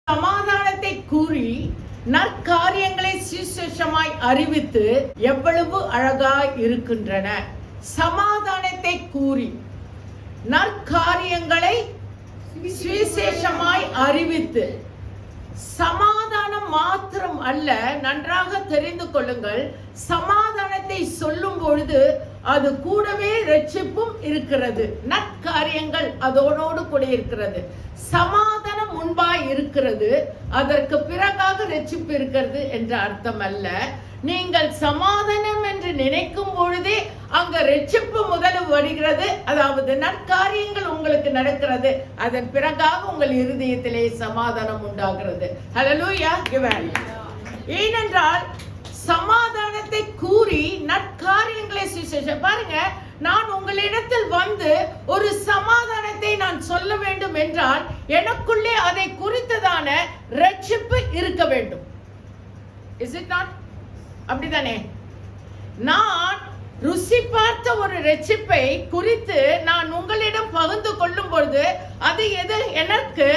சமாதானத்தை கூறி நற்காரியங்களை சுவிசேஷமாய் அறிவித்து எவ்வளவு அழகாய் இருக்கின்றன. சமாதானத்தை கூறி நற்காரியங்களை சுவிசேஷமாய் அறிவித்து, சமாதானம் மாத்திரம் அல்ல, நன்றாக தெரிந்து கொள்ளுங்கள். சமாதானத்தை சொல்லும் பொழுது அது கூடவே ரட்சிப்பும் இருக்கிறது, நற்காரியங்கள் அதோடு கூட இருக்கிறது. சமாதானம் முன்பாய் இருக்கிறது, அதற்கு பிறகாக ரட்சிப்பு இருக்கிறது என்ற அர்த்தம் அல்ல. நீங்கள் சமாதானம் என்று நினைக்கும் பொழுதே அங்க ரட்சிப்பு முதல் வருகிறது, அதாவது நற்காரியங்கள் உங்களுக்கு நடக்கிறது, அதன் பிறகாக உங்கள் இருதயத்திலே சமாதானம் உண்டாகிறது. ஹல்லேலூயா. ஏனென்றால் சமாதானத்தை கூறி நற்காரியங்களை சுவிசேஷம். பாருங்க, நான் உங்களிடத்தில் வந்து ஒரு சமாதானத்தை நான் சொல்ல வேண்டும் என்றால் எனக்குள்ளே அதை குறித்ததான ரட்சிப்பு இருக்க வேண்டும். Is it not? அப்படிதானே? நான் ருசி பார்த்த ஒரு ரட்சிப்பை குறித்து நான் உங்களிடம் பகிர்ந்து கொள்ளும் பொழுது அது எது எனக்கு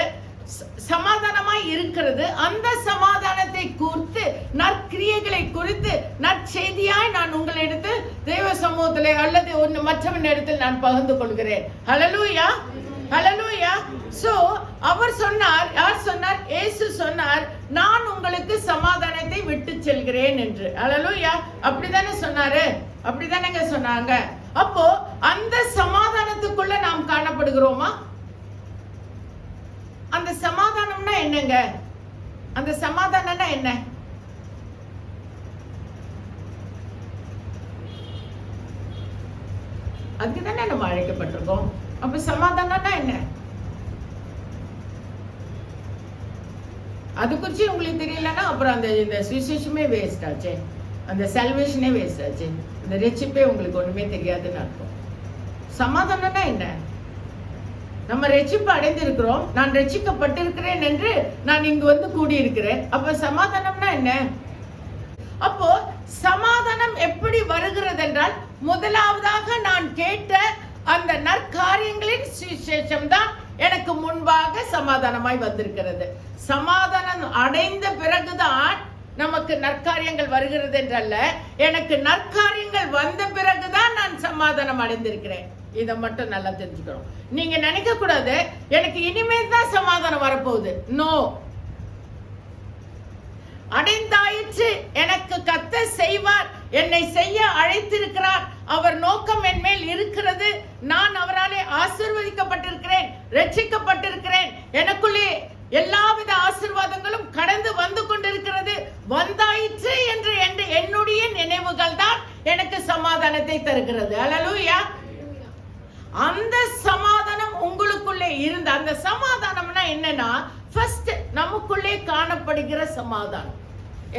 சமாதானமாய் இருக்கிறது. அந்த சமாதானத்தை குறித்து நற்கிரியைகளை குறித்து நற்செய்தியாய் நான் உங்களிடத்தில் தெய்வ சமூகத்திலே அல்லது மற்றவன் இடத்தில் நான் பகிர்ந்து கொள்கிறேன். ஹல்லேலூயா, ஹல்லேலூயா. சோ அவர் சொன்னார், யார் சொன்னார்? இயேசு சொன்னார், நான் உங்களுக்கு சமாதானத்தை விட்டு செல்கிறேன் என்று. ஹல்லேலூயா. அப்படிதானே சொன்னாரு? அப்படிதானேங்க சொன்னாங்க. அப்போ அந்த சமாதானத்துக்குள்ள நாம் காணப்படுகிறோமா? அந்த சமாதானம்னா என்னங்க? அந்த சமாதானம்னா என்ன? அதுக்குதானே நம்ம அழைக்கப்பட்டிருக்கோம். அப்ப சமாதானம்னா என்ன? அது குறிச்சு உங்களுக்கு தெரியலன்னா அப்புறம் அந்த சுவிசேஷமே வேஸ்ட் ஆச்சு, அந்த சல்வேஷனே வேஸ்ட் ஆச்சு, அந்த ரட்சிப்பே உங்களுக்கு ஒண்ணுமே தெரியாதுன்னு அர்த்தம். சமாதானம்னா என்ன? நம்ம ரட்சிப்பு அடைந்திருக்கிறோம், நான் ரட்சிக்கப்பட்டிருக்கிறேன் என்று நான் இங்கு வந்து கூடியிருக்கிறேன். அப்ப சமாதானம்னா என்ன? அப்போ சமாதானம் எப்படி வருகிறது என்றால், முதலாவதாக நான் கேட்ட அந்த நற்காரியங்களின் சுவிசேஷம் தான் எனக்கு முன்பாக சமாதானமாய் வந்திருக்கிறது. சமாதானம் அடைந்த பிறகுதான் நமக்கு நற்காரியங்கள் வருகிறது என்றல்ல, எனக்கு நற்காரியங்கள் வந்த பிறகுதான் நான் சமாதானம் அடைந்திருக்கிறேன். இதை மட்டும் நல்லா தெரிஞ்சுக்கணும். நீங்க நினைக்க கூடாது எனக்கு இனிமேல் தான் சமாதானம் வரப்போகுது. நோ, அடைந்தாயிற்று, எனக்கு கர்த்தர் செய்வார், என்னை செய்ய அழைத்திருக்கிறார், அவர் நோக்கம் என் மேல் இருக்கிறது, நான் அவராலே ஆசீர்வதிக்கப்பட்டிருக்கிறேன், ரட்சிக்கப்பட்டிருக்கிறேன், எனக்குள்ளே எல்லாவித ஆசீர்வாதங்களும் கடந்து வந்து கொண்டிருக்கிறது, வந்தாயிற்று என்று என்னுடைய நினைவுகள் தான் எனக்கு சமாதானத்தை தருகிறது. ஹல்லேலூயா. அந்த சமாதானம் உங்களுக்குள்ளே இருந்த அந்த சமாதானம்னா என்னன்னா, ஃபர்ஸ்ட் நமக்குள்ளே காணப்படுகிற சமாதானம்.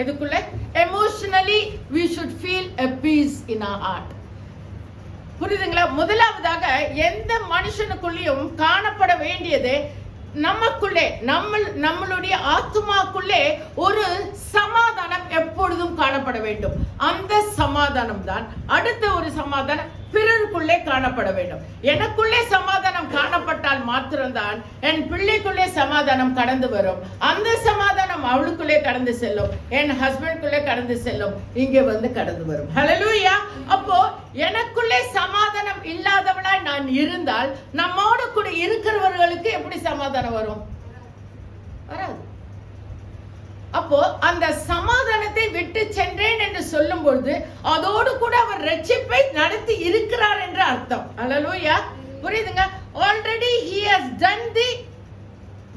எதுக்குள்ள? Emotionally we should feel a peace in our heart. புரியுதுங்களா? முதலாவதாக எந்த மனுஷனுக்குள்ளேயும் காணப்பட வேண்டியது நமக்குள்ளே, நம்மளுடைய ஆத்மாக்குள்ளே ஒரு சமாதானம் எப்பொழுதும் காணப்பட வேண்டும். அந்த சமாதானம் தான் அடுத்த ஒரு சமாதானம் பிறருக்குள்ளே காணப்பட வேண்டும். எனக்குள்ளே சமாதானம் காணப்பட்டால் மாத்திரம்தான் என் பிள்ளைக்குள்ளே சமாதானம் கடந்து வரும். அந்த சமாதானம் அவளுக்குள்ளே கடந்து செல்லும், என் ஹஸ்பண்டுக்குள்ளே கடந்து செல்லும், இங்கே வந்து கடந்து வரும். ஹல்லேலூயா. அப்போ எனக்குள்ளே சமாதானம் இல்லாதவனாய் நான் இருந்தால் நம்மோடு கூட இருக்கிறவர்களுக்கு எப்படி சமாதானம் வரும்? வராது. அப்போ அந்த சமாதானத்தை விட்டு சென்றேன் என்று சொல்லும் பொழுது அதோடு கூட அவர் ரட்சிப்பை நடத்தி இருக்கிறார் என்று அர்த்தம். ஹல்லேலூயா. புரியுதுங்க? Already he has done the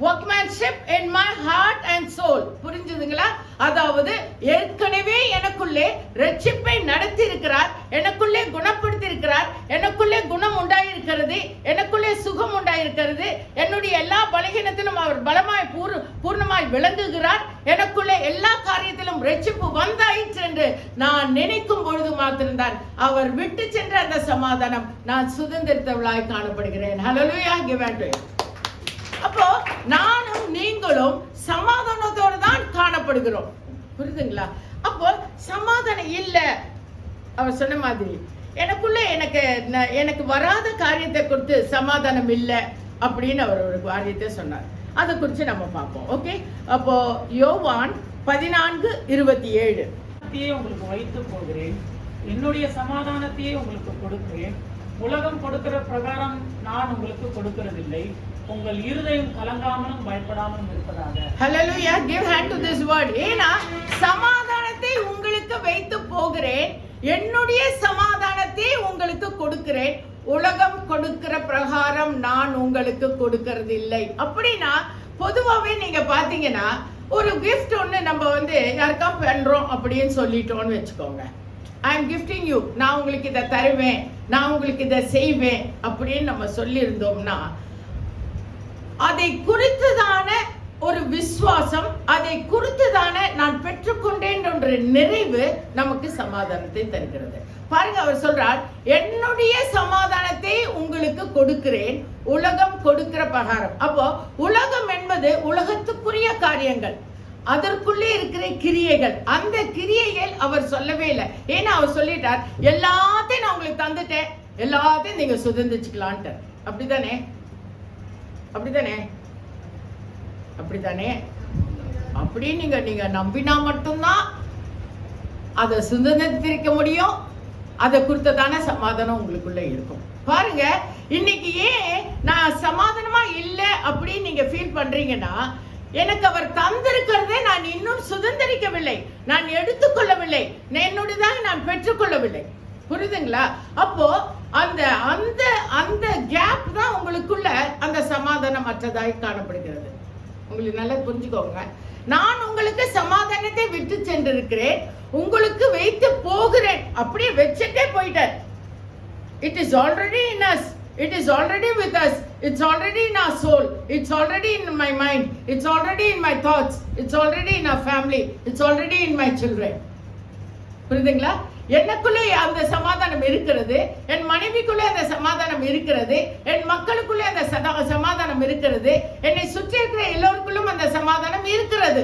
workmanship in my heart and soul. புரிஞ்சுதுங்களா? அதாவது ஏற்கனவே எனக்குள்ளே ரட்சிப்பை நடத்தி இருக்கிறார், எனக்குள்ளே குணப்படுத்தி இருக்கிறார், எனக்குள்ளே குணம் உண்டாயிருக்கிறது, எனக்குள்ளே சுகம் உண்டாயிருக்கிறது, என்னுடைய எல்லா பலகீனத்திலும் அவர் பலமாய் பூர்ணமாய் விளங்குகிறார், எனக்குள்ளே எல்லா காரியத்திலும் ரட்சிப்பு வந்தாயிற்று என்று நான் நினைக்கும் பொழுது மாத்திரம்தான் அவர் விட்டு சென்ற அந்த சமாதானம் நான் சுதந்திரத்தவளாய் காணப்படுகிறேன். ஹல்லேலூயா. Give and take. அப்போ நானும் நீங்களும் சமாதானத்தோடு தான் காணப்படுகிறோம். புரியுதுங்களா? அப்போ சமாதானம் இல்ல, அவர் சொன்ன மாதிரி எனக்குள்ள எனக்கு வராத காரியத்தை கொடுத்து சமாதானம் இல்லை அப்படின்னு அவர் ஒரு காரியத்தை சொன்னார். அதை குறித்து நம்ம பார்ப்போம். ஓகே, அப்போ யோவான் 14:27 உங்களுக்கு வைத்து போகிறேன், என்னுடைய சமாதானத்தையே உங்களுக்கு கொடுக்கிறேன், உலகம் கொடுக்கிற பிரகாரம் நான் உங்களுக்கு கொடுக்கிறதில்லை, உங்கள் இருதயம் கலங்காமலும் பயப்படாமலும் இருப்பதாக. ஹல்லேலூயா, give hand to this word. ஏனா சமாதானத்தை உங்களுக்கு வைத்து போகிறேன், என்னுடைய சமாதானத்தை உங்களுக்கு கொடுக்கிறேன், உலகம் கொடுக்கிற பிரகாரம் நான் உங்களுக்கு கொடுக்கிறதில்லை. அப்படின்னா பொதுவாகவே நீங்க பாத்தீங்கன்னா ஒரு கிஃப்ட் ஒன்று நம்ம யாருக்கா பண்றோம் அப்படின்னு சொல்லிட்டோம்னு வச்சுக்கோங்க, ஐ எம் கிஃப்டிங் யூ, நான் உங்களுக்கு இதை தருவேன், நான் உங்களுக்கு இதை செய்வேன் அப்படின்னு நம்ம சொல்லியிருந்தோம்னா அதை குறித்துதான ஒரு விசுவாசம், அதை குறித்துதான நான் பெற்றுக்கொண்டேன் என்ற நிறைவு நமக்கு சமாதானத்தை தருகிறது. பாருங்க, அவர் சொல்றார், என்னுடைய சமாதானத்தை உங்களுக்கு கொடுக்கிறேன், உலகம் கொடுக்கிற பிரகாரம். அப்போ உலகம் என்பது உலகத்துக்குரிய காரியங்கள், அதற்குள்ளே இருக்கிற கிரியைகள். அந்த கிரியைகள் அவர் சொல்லவே இல்லை. ஏன்னா அவர் சொல்லிட்டார், எல்லாத்தையும் நான் உங்களுக்கு தந்துட்டேன், எல்லாத்தையும் நீங்க சுதந்திரிச்சுக்கலான்ட்டு. அப்படிதானே? அப்படிதானே? அப்படித்தானே? அப்படி நீங்க நம்பினா மட்டும்தான் அதை சுதந்திரிக்க முடியும். அதை குறித்ததான சமாதானம் உங்களுக்குள்ள இருக்கும். பாருங்க, இன்னைக்கு ஏன் நான் சமாதானமா இல்லை அப்படின்னு நீங்க ஃபீல் பண்றீங்கன்னா, எனக்கு அவர் தந்திருக்கிறதே நான் இன்னும் சுதந்திரிக்கவில்லை, நான் எடுத்துக்கொள்ளவில்லை, என்னுடையதாக நான் பெற்றுக்கொள்ளவில்லை. புரியுதுங்களா? அப்போ அந்த அந்த அந்த கேப் தான் உங்களுக்குள்ள அந்த சமாதானம் அற்றதாய் காணப்படுகிறது. உங்களுக்கு நல்லா புரிஞ்சுக்கோங்க, நான் உங்களுக்கு சமாதானத்தை விட்டு சென்றிருக்கிறேன், உங்களுக்கு வைத்து போகிறேன். அப்படியே வச்சுட்டே போயிட்டார். It is already in us, it is already with us, it's already in our soul, it's already in my mind, it's already in my thoughts, it's already in our family, it's already in my children. புரியுதுங்களா? எனக்குள்ளே அந்த சமாதானம் இருக்கிறது, என் மனைவிக்குள்ளே அந்த சமாதானம் இருக்கிறது, என் மக்களுக்குள்ளே அந்த சமாதானம் இருக்கிறது, என்னை சுற்றி இருக்கிற எல்லோருக்குள்ளும் அந்த சமாதானம் இருக்கிறது.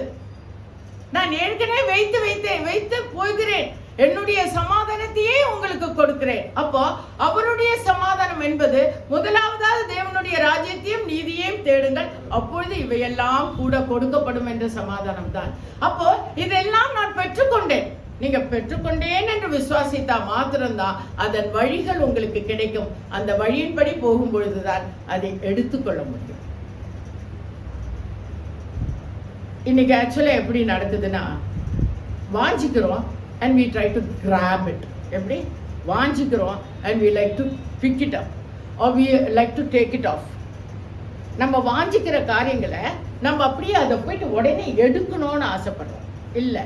நான் ஏற்கனவே வைத்து வைத்து வைத்து போகிறேன், என்னுடைய சமாதானத்தையே உங்களுக்கு கொடுக்கிறேன். அப்போ அவருடைய சமாதானம் என்பது முதலாவதாக தேவனுடைய ராஜ்யத்தையும் நீதியையும் தேடுங்கள், அப்பொழுது இவையெல்லாம் கூட கொடுக்கப்படும் என்ற சமாதானம் தான். அப்போ இதெல்லாம் நான் பெற்றுக்கொண்டேன். நீங்க பெற்றுக்கொண்டேன் என்று விசுவாசித்தா மாத்திரம்தான் அதன் வழிகள் உங்களுக்கு கிடைக்கும். அந்த வழியின்படி போகும் பொழுதுதான் அதை எடுத்துக்கொள்ள முடியும். இன்னைக்கு ஆக்சுவலா எப்படி நடக்குதுன்னா, வாஞ்சிக்கிறோம் and we try to grab it. எப்படி வாஞ்சிக்கிறோம் and we like to pick it up or we like to take it off. நம்ம வாஞ்சிக்கிற காரியங்களை நம்ம அப்படியே அதை போயிட்டு உடனே எடுக்கணும்னு ஆசைப்படுறோம். இல்லை,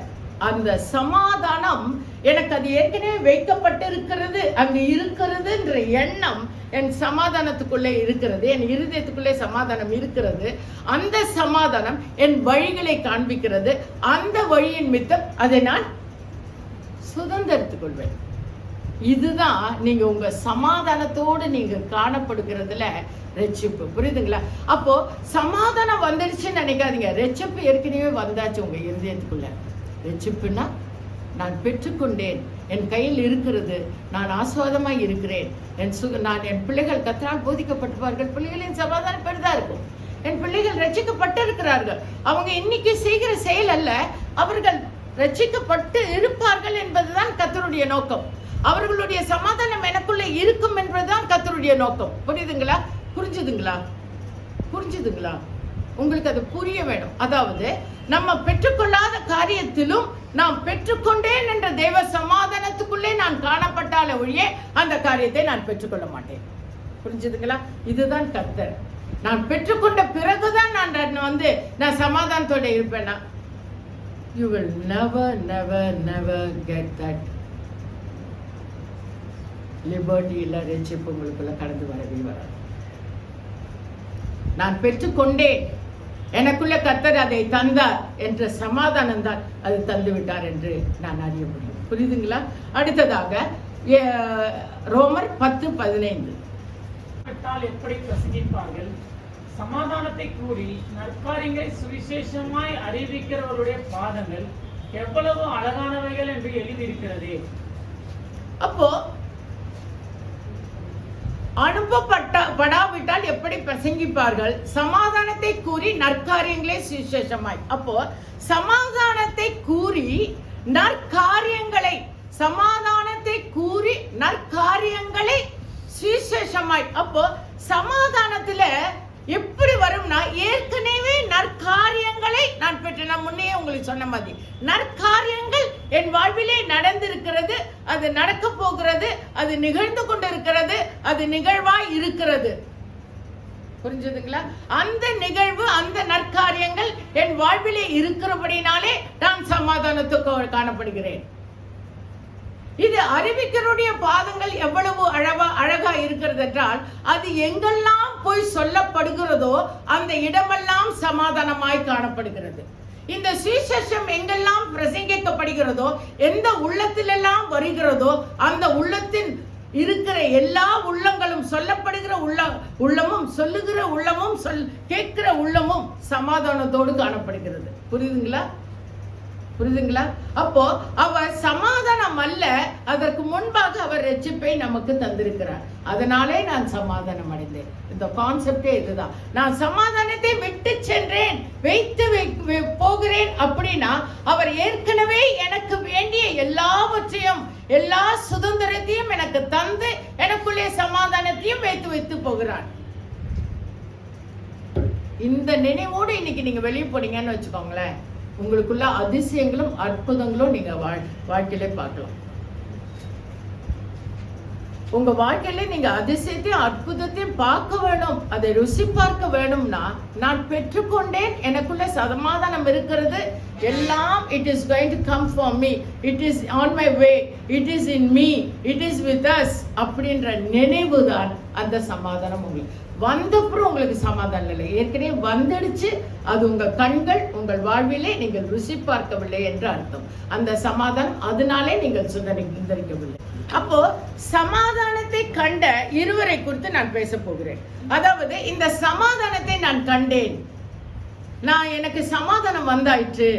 அந்த சமாதானம் எனக்கு அது ஏற்கனவே வைக்கப்பட்டிருக்கிறது, அங்க இருக்கிறதுன்ற எண்ணம் என் சமாதானத்துக்குள்ளே இருக்கிறது, என் இருதயத்துக்குள்ளே சமாதானம் இருக்கிறது. அந்த சமாதானம் என் வழிகளை காண்பிக்கிறது. அந்த வழியின் மித்தம் அதை நான் சுதந்திரத்துக் கொள்வேன். இதுதான் நீங்க உங்க சமாதானத்தோடு நீங்க காணப்படுகிறதுல ரட்சிப்பு. புரியுதுங்களா? அப்போ சமாதானம் வந்துடுச்சுன்னு நினைக்காதீங்க, ரட்சிப்பு ஏற்கனவே வந்தாச்சு உங்க இருதயத்துக்குள்ள. ரட்சிப்புன்னா நான் பெற்றுக்கொண்டேன், என் கையில் இருக்கிறது, நான் ஆஸ்வாதமாய் இருக்கிறேன், நான் என் பிள்ளைகள் கர்த்தரால் போதிக்கப்பட்டிருப்பார்கள், பிள்ளைகளின் சமாதானம் பெரிதா இருக்கும், என் பிள்ளைகள் ரட்சிக்கப்பட்டிருக்கிறார்கள், அவங்க இன்னைக்கு செய்கிற செயல் அல்ல, அவர்கள் ரட்சிக்கப்பட்டு இருப்பார்கள் என்பதுதான் கர்த்தருடைய நோக்கம். அவர்களுடைய சமாதானம் எனக்குள்ள இருக்கும் என்பதுதான் கர்த்தருடைய நோக்கம். புரியுதுங்களா? புரிஞ்சுதுங்களா? புரிஞ்சுதுங்களா? உங்களுக்கு அது புரிய வேணும். அதாவது நம்ம பெற்றுக்கொள்ளாத காரியத்திலும் நாம் பெற்றுக்கொண்டேன் என்ற தேவ சமாதானத்துக்குள்ளே நான் காணப்பட்டால ஒழிய அந்த காரியத்தை நான் பெற்றுக்கொள்ள மாட்டேன். புரிஞ்சுதுங்களா? இதுதான் கர்த்தர். நான் பெற்றுக்கொண்ட பிறகுதான் நான் சமாதானத்தோட இருப்பேன்னா, you will never get that liberty. இல்ல ரட்சிப்பு உங்களுக்குள்ள கடந்து வரவே வராது. நான் பெற்றுக்கொண்டேன், எனக்குள்ள கர்த்தர் அதை தந்தார் என்ற சமாதானம் தான் அது தந்து விட்டார் என்று நான் அறிய முடியும். புரியுதுங்களா? அடுத்ததாக ரோமர் 10:15 எப்படி பிரசங்கிப்பார்கள், சமாதானத்தை கூறி நற்காரியங்களை சுவிசேஷமாய் அறிவிக்கிறவருடைய பாதங்கள் எவ்வளவு அழகானவைகள் என்று எழுதியிருக்கிறதே. அப்போ அனுப்பப்படாவிட்டால் இல்லாவிட்டால் எப்படி பிரசங்கிப்பார்கள்? சமாதானத்தை கூறி நற்காரியங்களே சுவிசேஷமாய். அப்போ சமாதானத்தை கூறி நற்காரியங்களை, சமாதானத்தை கூறி நற்காரியங்களை சுவிசேஷமாய். அப்போ சமாதானத்துல எப்படி வரும்னா, ஏற்கனவே நற்காரியங்களை நான் பெற்று, நான் முன்னே உங்களுக்கு சொன்ன மாதிரி நற்காரியங்கள் என் வாழ்விலே நடந்திருக்கிறது, அது நடக்க போகிறது, அது நிகழ்ந்து கொண்டிருக்கிறது, அது நிகழ்வாய் இருக்கிறது. புரிஞ்சதுங்களா? அந்த நிகழ்வு, அந்த நற்காரியங்கள் என் வாழ்விலே இருக்கிறபடினாலே நான் சமாதானத்துக்கு காணப்படுகிறேன். இது அறிவிக்கருடைய பாதங்கள் எவ்வளவு அழகா இருக்கிறது என்றால், அது எங்கெல்லாம் போய் சொல்லப்படுகிறதோ அந்த இடமெல்லாம் சமாதானமாய் காணப்படுகிறது. இந்த சுவிசேஷம் எங்கெல்லாம் பிரசங்கிக்கப்படுகிறதோ, எந்த உள்ளத்திலெல்லாம் வருகிறதோ, அந்த உள்ளத்தின் இருக்கிற எல்லா உள்ளங்களும், சொல்லப்படுகிற உள்ளமும், சொல்லுகிற உள்ளமும், கேட்கிற உள்ளமும் சமாதானத்தோடு காணப்படுகிறது. புரியுதுங்களா? புரியுதுங்களா? அப்போ அவர் சமாதானம் அல்ல, அதற்கு முன்பாக அவர் ரட்சிப்பை நமக்கு தந்திருக்கிறார். அதனாலே நான் சமாதானம் அடைந்தேன். இந்த கான்செப்டே இதுதான். நான் சமாதானத்தை விட்டு சென்றேன், வைத்து போகிறேன் அப்படின்னா, அவர் ஏற்கனவே எனக்கு வேண்டிய எல்லாவற்றையும், எல்லா சுதந்திரத்தையும் எனக்கு தந்து எனக்குள்ளே சமாதானத்தையும் வைத்து போகிறார். இந்த நினைவோடு இன்னைக்கு நீங்க வெளியே போனீங்கன்னு வச்சுக்கோங்களேன், உங்களுக்குள்ள அதிசயங்களும் அற்புதங்களும் நீங்க வாழ்க்கையில பார்க்கலாம். உங்க வாழ்க்கையில நீங்க அதிசயத்தையும் அற்புதத்தையும் பார்க்க வேணும், அதை ருசி பார்க்க வேணும்னா, நான் பெற்றுக்கொண்டேன், எனக்குள்ள சமாதானம் இருக்கிறது, எல்லாம் it is going to come for me, it is on my way, it is in me, it is with us அப்படின்ற நினைவு தான் அந்த சமாதானம். உங்களுக்கு வந்தப்புறம் உங்களுக்கு சமாதானம் இல்லை, ஏற்கனவே வந்துடுச்சு, அது உங்கள் கண்கள், உங்கள் வாழ்விலே நீங்கள் ருசி பார்க்கவில்லை என்று அர்த்தம். அந்த சமாதானம் அதனாலே நீங்கள் சுதந்திரிக்கவில்லை. அப்போ சமாதானத்தை கண்ட இருவரை குறித்து நான் பேச போகிறேன். அதாவது இந்த சமாதானத்தை நான் கண்டேன், எனக்கு சமாதானம் வந்தாயிற்று,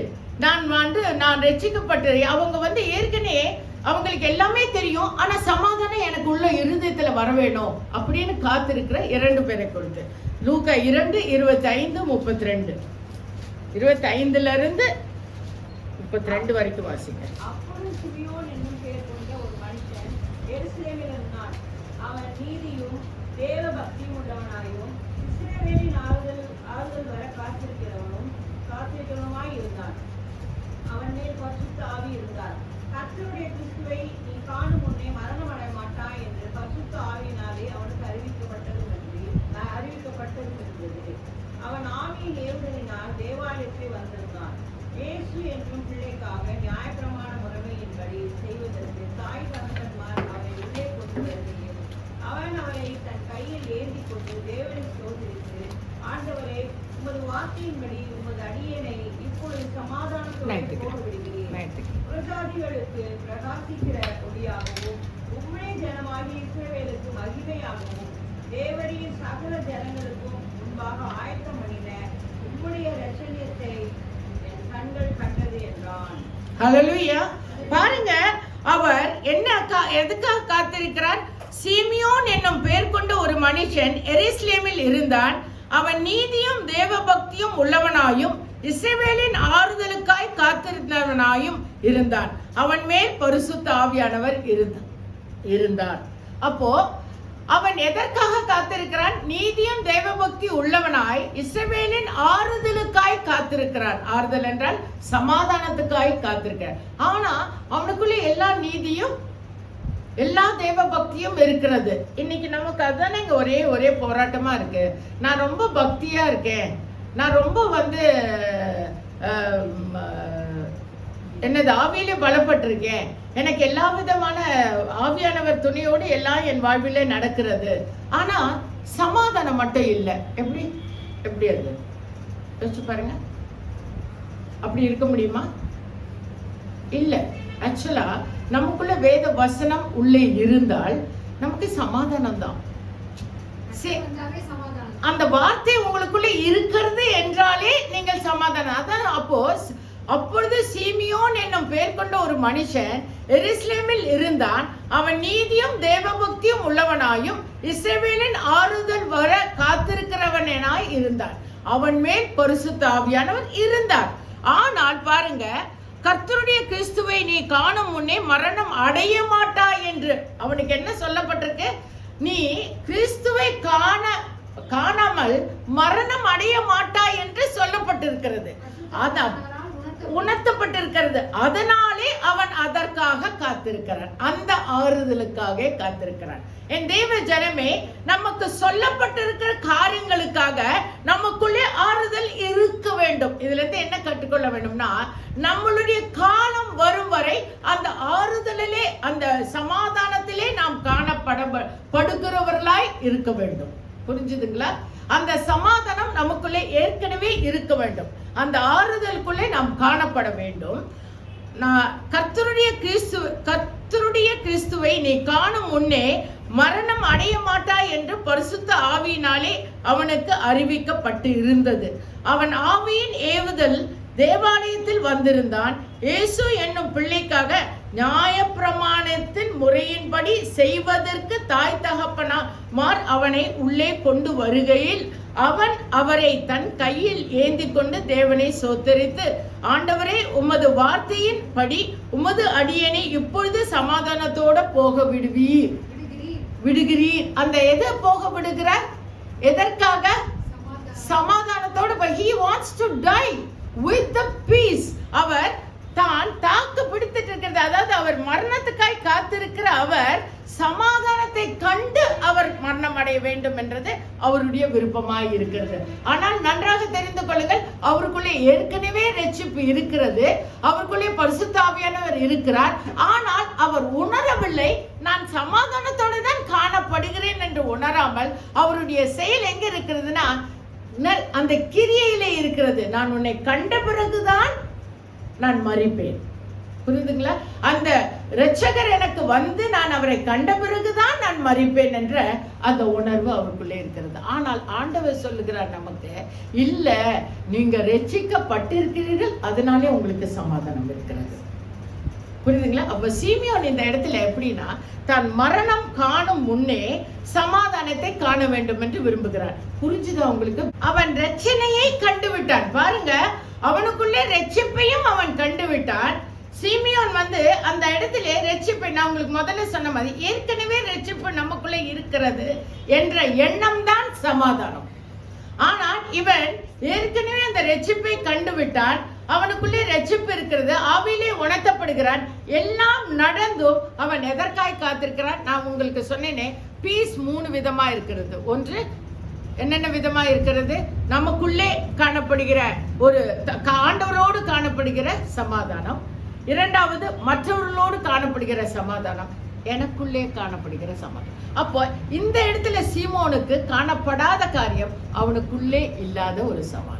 நான் ரட்சிக்கப்பட்டு, அவங்க ஏற்கனவே அவங்களுக்கு எல்லாமே தெரியும், ஆனா சமாதானம் எனக்கு உள்ள இருதயத்துல வர வேணும் அப்படின்னு காத்திருக்கிற 2 பேரை கொடுத்து, லூக்கா 2:25-32, 25ல இருந்து 32 வரைக்கும் வாசிங்க. அப்பொழுது சிமியோன் என்னும் பெயர் கொண்ட ஒரு மனுஷன் எருசலேமில் இருந்தான். அவன் நீதியும் தேவ பக்தியும் உள்ளவனாயும் இஸ்ரவேலின் ஆறுதல் வர காத்திருக்கிறவனுமாய் இருந்தான். அவன் மேல் பரிசுத்த ஆவி இருந்தார். கர்த்தருடைய கிறிஸ்துவை நீ காணும் முன்னே மரணம் அடைய மாட்டாய் என்று பரிசுத்த ஆவியினாலே அவனுக்கு அறிவிக்கப்பட்டதும் இருந்தது. அவன் ஆவியின் ஏவுதலினால் தேவாலயத்தை வந்திருந்தான். இயேசு என்னும் பிள்ளைக்காக நியாயப்பிரமாண முறைமையின்படி செய்வதற்கு தாய் தகப்பன்மார் அவனை உள்ளே கொண்டு வருகையில் அவன் அவரை தன் கையில் ஏந்தி கொண்டு தேவனை சோதரித்து, ஆண்டவரே, உமது வார்த்தையின்படி உமது அடியேனை இப்பொழுது சமாதானத்தோடு போக விடுகிறேன். புறஜாதிகளுக்கு பிரகாசிக்கிற ஒளியாகவும் உம்முடைய ஜனமாகிய இஸ்ரவேலுக்கு மகிமையாகவும் தேவரின் சகல ஜனங்களுக்கும் முன்பாக ஆயத்தம் பண்ணின உம்முடைய இரட்சணியத்தை என் கண்கள் கண்டது என்றான். ஹல்லேலூயா. பாருங்க, அவர் எதுக்காக காத்திருக்கிறார்? சிமியோன் என்னும் பெயர் கொண்ட ஒரு மனுஷன் எருசலேமில் இருந்தான். அவன் நீதியும் தேவ பக்தியும் உள்ளவனாயும் இஸ்ரவேலின் ஆறுதலுக்காய் காத்திருந்தவனாயும் இருந்தான். அவன் மேல் பரிசுத்த ஆவியானவர் இருந்தார். அப்போ அவன் எதற்காக காத்திருக்கிறான்? நீதியும் தேவ பக்தி உள்ளவனாய் இஸ்ரவேலின் ஆறுதலுக்காய் காத்திருக்கிறான். ஆறுதல் என்றால் சமாதானத்துக்காய் காத்திருக்கிறான். ஆனா அவனுக்குள்ள எல்லா நீதியும் எல்லா தேவ பக்தியும் இருக்கிறது. இன்னைக்கு நமக்கு அதுதானே இங்க ஒரே போராட்டமா இருக்கு. நான் ரொம்ப பக்தியா இருக்கேன், நான் ரொம்ப என்னது ஆவியில பலப்பட்டிருக்கேன், எனக்கு எல்லா விதமான ஆவியானவர் துணையோடு எல்லாம் என் வாழ்விலே நடக்கிறது, ஆனா சமாதானம் மட்டும் இல்லை. எப்படி அது யோசிச்சு பாருங்க. அப்படி இருக்க முடியுமா? இல்ல. ஆக்சுவலா நமக்குள்ள வேத வசனம் உள்ளே இருந்தால் நமக்கு சமாதானம் தான். அந்த வார்த்தை உங்களுக்குள்ள இருக்கிறது என்றாலே நீங்கள் சமாதானம். அதான் அப்பொழுது சிமியோன் என்னும் பெயர் கொண்ட ஒரு மனுஷன் எருசலேமில் இருந்தான். அவன் நீதியும் தேவபக்தியும் உள்ளவனாயும் இஸ்ரவேலின் ஆறுதல் வர காத்திருக்கிறவனாய் இருந்தான். அவன் மேல் பரிசுத்த ஆவியானவர் இருந்தார். ஆனால் பாருங்க, கர்த்தருடைய கிறிஸ்துவை நீ காணும் முன்னே மரணம் அடைய மாட்டாய் என்று அவனுக்கு என்ன சொல்லப்பட்டிருக்கு? நீ கிறிஸ்துவை காணாமல் மரணம் அடைய மாட்டாய் என்று சொல்லப்பட்டிருக்கிறது. அதான் உணர்த்தப்பட்டிருக்கிறது. அதனாலே அவன் அதற்காக காத்திருக்கிறான், அந்த ஆறுதலுக்காக காத்திருக்கிறான். என் தேவ ஜனமே, நமக்கு சொல்லப்பட்டிருக்கிற காரியங்களுக்காக நமக்குள்ளே ஆறுதல் இருக்க வேண்டும். இதுல இருந்து என்ன கற்றுக்கொள்ள வேண்டும்னா, நம்மளுடைய காலம் வரும் வரை அந்த ஆறுதலிலே, அந்த சமாதானத்திலே நாம் காணப்படுகிறவர்களாய் இருக்க வேண்டும். புரிஞ்சுதுங்களா? அந்த சமாதானம் நமக்குள்ளே ஏற்கனவே இருக்க வேண்டும். அந்த ஆறுதலுக்குள்ளே நாம் காணப்பட வேண்டும். கர்த்தருடைய கிறிஸ்துவை நீ காணும் முன்னே மரணம் அடைய மாட்டாய் என்று பரிசுத்த ஆவியினாலே அவனுக்கு அறிவிக்கப்பட்டு இருந்தது. அவன் ஆவியின் ஏவுதல் தேவாலயத்தில் வந்திருந்தான். இயேசு என்னும் பிள்ளைக்காக நியாயப்பிரமாணத்தின் முறையின்படி செய்வதற்கு தாய் தகப்பனார் அவனை உள்ளே கொண்டு வருகையில் அவன் அவரை தன் கையில் ஏந்தி கொண்டு தேவனை சோத்தரித்து, ஆண்டவரே, உமது வார்த்தையின் படி உமது அடியனை இப்பொழுது சமாதானத்தோட போக விடுகிறீர். அந்த எதை போக விடுகிறார்? எதற்காக? சமாதானத்தோட. he wants to die with the peace. அவர் தான் தாக்கு பிடித்துட்டு இருக்கிறது, அதாவது அவர் மரணத்துக்காய் காத்திருக்கிற அவர் சமாதானத்தை கண்டு அவர் மரணம் அடைய வேண்டும் என்றது அவருடைய விருப்பமாய் இருக்கிறது. ஆனால் நன்றாக தெரிந்து கொள்ளுங்கள், அவருக்குள்ளே ஏற்கனவே ரட்சிப்பு இருக்கிறது, அவருக்குள்ளே பரிசுத்த ஆவியானவர் இருக்கிறார். ஆனால் அவர் உணரவில்லை, நான் சமாதானத்தோடு தான் காணப்படுகிறேன் என்று உணராமல் அவருடைய செயல் எங்க இருக்கிறதுனா, அந்த கிரியையிலே இருக்கிறது. நான் உன்னை கண்ட பிறகுதான் நான் மரிப்பேன். புரியுதுங்களா? அந்த இரட்சகர் எனக்கு வந்து நான் அவரை கண்ட பிறகுதான் நான் மரிப்பேன் என்ற அந்த உணர்வு அவருக்குள்ளே இருக்கிறது. ஆனால் ஆண்டவர் சொல்லுகிறார் நமக்கு, இல்ல, நீங்க ரட்சிக்கப்பட்டிருக்கிறீர்கள், அதனாலே உங்களுக்கு சமாதானம் இருக்கிறது. புரியுதுங்களா? அப்ப சீமியோன் இந்த இடத்துல எப்படின்னா, தான் மரணம் காணும் முன்னே சமாதானத்தை காண வேண்டும் என்று விரும்புகிறார். புரிஞ்சுதா உங்களுக்கு? அவன் ரட்சணையை கண்டுவிட்டான். பாருங்க, அவனுக்குள்ளே ரட்சிப்பையும் அவன் கண்டுவிட்டான். சீமியோன் அந்த இடத்துல ரட்சிப்பை, நான் உங்களுக்கு முதல்ல சொன்ன மாதிரி, ஏற்கனவே ரட்சிப்பு நமக்குள்ளே இருக்கிறது என்ற எண்ணம் தான் சமாதானம். ஆனால் இவன் ஏற்கனவே அந்த ரட்சிப்பை கண்டுவிட்டான், அவனுக்குள்ளே ரட்சிப்பு இருக்கிறது, ஆவியிலே உணர்த்தப்படுகிறான். எல்லாம் நடந்தும் அவன் எதற்காய் காத்திருக்கிறான்? நான் உங்களுக்கு சொன்னேனே, பீஸ் 3 விதமா இருக்கிறது. ஒன்று, என்னென்ன விதமா இருக்கிறது? நமக்குள்ளே காணப்படுகிற ஒரு ஆண்டவரோடு காணப்படுகிற சமாதானம். இரண்டாவது, மற்றவர்களோடு காணப்படுகிற சமாதானம். எனக்குள்ளே காணப்படுகிற சமாதானம். அப்போ இந்த இடத்துல சீமோனுக்கு காணப்படாத காரியம் அவனுக்குள்ளே இல்லாத ஒரு சமாதானம்.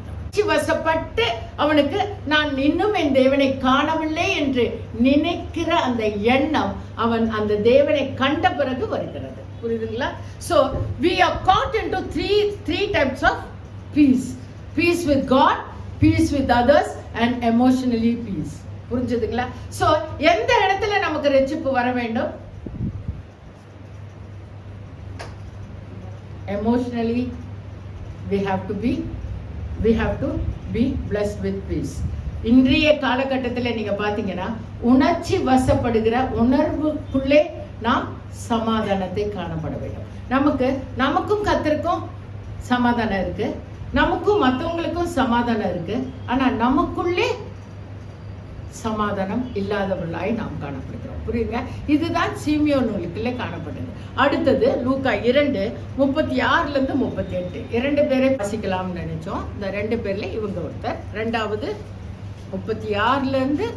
வசப்பட்டு அவனுக்கு நான் இன்னும் என் தேவனை காணவில்லை என்று நினைக்கிற அந்த எண்ணம் அவன் அந்த தேவனை கண்ட பிறகு வருகிறது. புரியுதுங்களா? So we are caught into three types of peace. Peace with God, peace with others, and emotionally peace. புரிஞ்சுதுங்களா? So எந்த இடத்துல நமக்கு ரட்சிப்பு வர வேண்டும்? Emotionally we have to be blessed with peace. இன்றைய காலகட்டத்தில் நீங்க பாத்தீங்கன்னா, உணர்ச்சி வசப்படுகிற உணர்வுக்குள்ளே நாம் சமாதானத்தை காணப்பட வேண்டும். நமக்கும் கர்த்தருக்கும் சமாதானம் இருக்கு, நமக்கும் மற்றவங்களுக்கும் சமாதானம் இருக்கு. ஆனா நமக்குள்ளே சமாதானம் இல்லாதவர்களாய் நாம் காணப்படுகிறோம். புரியுங்க? இதுதான் சீமியோன் நூலுக்குள்ளே காணப்பட்டது. அடுத்தது லூக்கா 2:36-38. 2 பேரை வாசிக்கலாம்னு நினைச்சோம். இந்த 2 பேர்ல இவங்க ஒருத்தர். ரெண்டாவது 36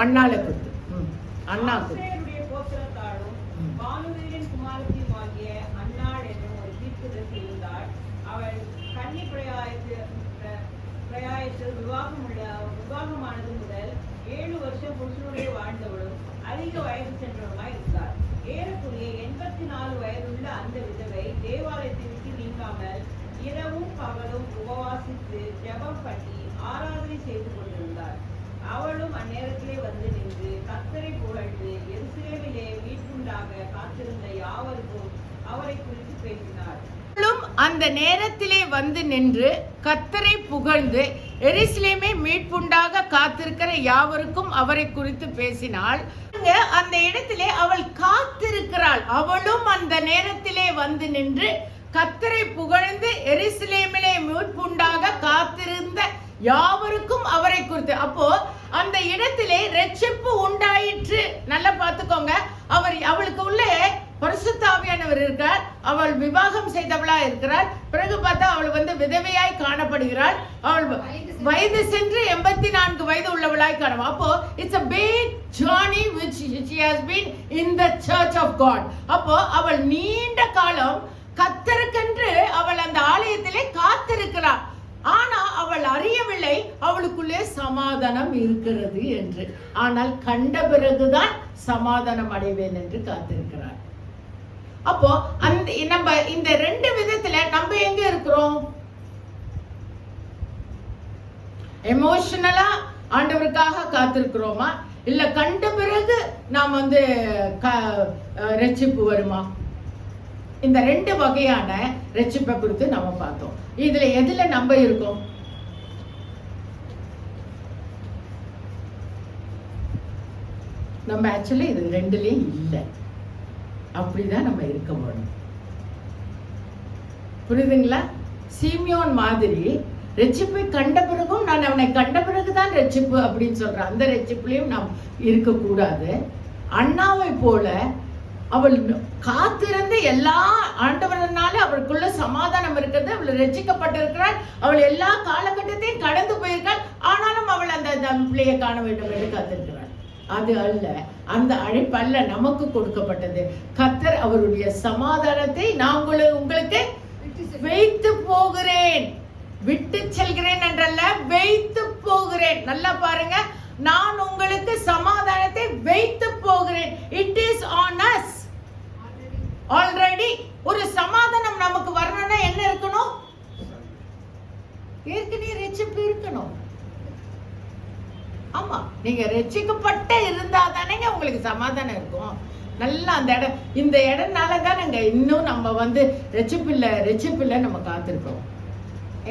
அண்ணால குத்து. அண்ணா குத்து. விவாகமானது முதல் 7 வருஷம் புருஷனுடைய வாழ்ந்தவளும் அதிக வயது சென்றவருமாய் இருந்தார். ஏறக்குறைய 84 வயதுள்ள அந்த விதவை தேவாலயத்தை விட்டு நீங்காமல் இரவும் பகலும் உபவாசித்து ஜெபம் பண்ணி ஆராதனை செய்து கொண்டிருந்தார். அவளும் அந்நேரத்திலே வந்து நின்று கர்த்தரை புகழ்ந்து எருசலேமிலே மீட்புண்டாக காத்திருந்த யாவருக்கும் அவரை குறித்து பேசினார். அவளும் அந்த நேரத்திலே வந்து நின்று கர்த்தரை புகழ்ந்து எருசலேமே மீட்புண்டாக காத்திருக்கிற யாவருக்கும் அவரை குறித்து பேசினாள். அந்த இடத்திலே அவள் காத்திருக்கிறாள். அவளும் அந்த நேரத்திலே வந்து நின்று கர்த்தரை புகழ்ந்து எருசலேமிலே மீட்புண்டாக காத்திருந்த யாவருக்கும் அவரை குறித்து. அப்போ அந்த இடத்திலே ரட்சிப்பு உண்டாயிற்று. நல்லா பார்த்துக்கோங்க. அவளுக்கு உள்ளே பரிசுத்த ஆவியானவர் இருக்கார். அவள் விவாகம் செய்தவளா இருக்கிறாள். பிறகு பார்த்தா அவள் விதவையாய் காணப்படுகிறாள். அவள் வயது சென்று 84 வயது உள்ளவளாய் காணப்படும். அப்போ it's a big journey which she has been in the church of God. அப்போ அவள் நீண்ட காலம் கர்த்தருக்கென்று அவள் அந்த ஆலயத்திலே காத்திருக்கிறாள். ஆனா அவள் அறியவில்லை அவளுக்குள்ளே சமாதானம் இருக்கிறது என்று. ஆனால் கண்ட பிறகுதான் சமாதானம் அடைவேன் என்று காத்திருக்கிறாள். அப்போ நம்ம இந்த ரெண்டு விதத்துல நம்ம எங்க இருக்கிறோம்? எமோஷனலா ஆண்டவருக்காக காத்திருக்கிறோமா, இல்ல கண்ட பிறகு நாம் ரட்சிப்பு வருமா? இந்த ரெண்டு வகையான ரட்சிப்பை குறித்து நம்ம பார்த்தோம். இதுல எதுல நம்ம இருக்கோம்? நம்ம ஆக்சுவலி இது ரெண்டுலயும் இல்லை. அப்படிதான் நம்ம இருக்க முடியும். புரியுதுங்களா? சீமியோன் மாதிரி ரட்சிப்பை கண்ட பிறகும் நான் அவனை கண்ட பிறகுதான் ரட்சிப்பு அப்படின்னு சொல்றேன். அந்த ரட்சிப்புலையும் நாம் இருக்கக்கூடாது. அண்ணாவை போல அவள் காத்திருந்து எல்லா ஆண்டவரனால அவளுக்குள்ள சமாதானம் இருக்கிறது. அவள் ரட்சிக்கப்பட்டிருக்கிறாள். அவள் எல்லா காலகட்டத்தையும் கடந்து போயிருக்காள். ஆனாலும் அவள் அந்த பிள்ளையை காண வேண்டும் என்று காத்திருக்கிறாள். அது அல்ல, அந்த அழைப்பு அல்ல நமக்கு கொடுக்கப்பட்டது. கர்த்தர் அவருடைய சமாதானத்தை நான் உங்களுக்கு வைத்து போகிறேன், விட்டு செல்கிறேன் என்றல்ல, வைத்து போகிறேன். நல்லா பாருங்க, நான் உங்களுக்கு சமாதானத்தை வைத்து போகிறேன். It is on us already. ஒரு சமாதானம் நமக்கு வரணும்னா என்ன இருக்கணும்? ஏற்கனவே ரட்சிப்பு இருக்கணும். ஆமா, நீங்க ரட்சிக்கப்பட்ட இருந்தா தானேங்க உங்களுக்கு சமாதானம் இருக்கும். நல்லா அந்த இடம், இந்த இடம்னால தானேங்க இன்னும் நம்ம ரட்சிப்பில்லை நம்ம காத்திருக்கோம்.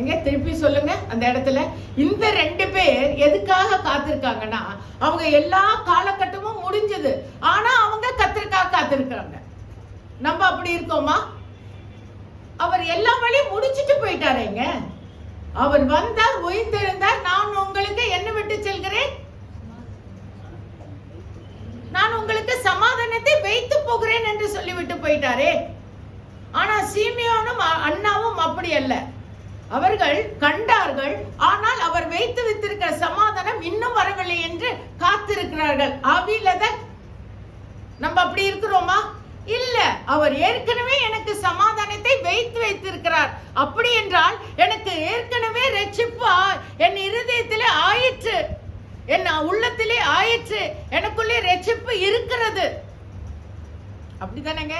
எங்க திருப்பி சொல்லுங்க. அந்த இடத்துல இந்த ரெண்டு பேர் எதுக்காக காத்திருக்காங்கன்னா, அவங்க எல்லா காலகட்டமும் முடிஞ்சது, ஆனா அவங்க கர்த்தருக்காக காத்திருக்காங்க. நம்ம அப்படி இருக்கோமா? அவர் எல்லா வழியும் முடிச்சிட்டு போயிட்டாருங்க. அவர் வந்தார், உயிர்த்தெழுந்தார், நான் உங்களுக்கு என்ன விட்டு செல்கிறேன்? நான் உங்களுக்கு சமாதானத்தை வைத்து போகிறேன் என்று சொல்லிவிட்டு போயிட்டாரே. ஆனா சீமியோனும் அண்ணாவும் அப்படி அல்ல. அவர்கள் கண்டார்கள், ஆனால் அவர் வைத்து வைத்திருக்கிற சமாதானம் இன்னும் வரவில்லை என்று காத்திருக்கிறார்கள். ஆவியில நம்ம அப்படி இருக்கிறோமா? இல்ல. அவர் ஏற்கனவே எனக்கு சமாதானத்தை வைத்து வைத்திருக்கிறார். அப்படி என்றால் எனக்கு ஏற்கனவே ரட்சிப்பு என் இருதயத்திலே ஆயிற்று, என் உள்ளத்திலே ஆயிற்று, எனக்குள்ளே ரட்சிப்பு இருக்கிறது. அப்படிதானேங்க?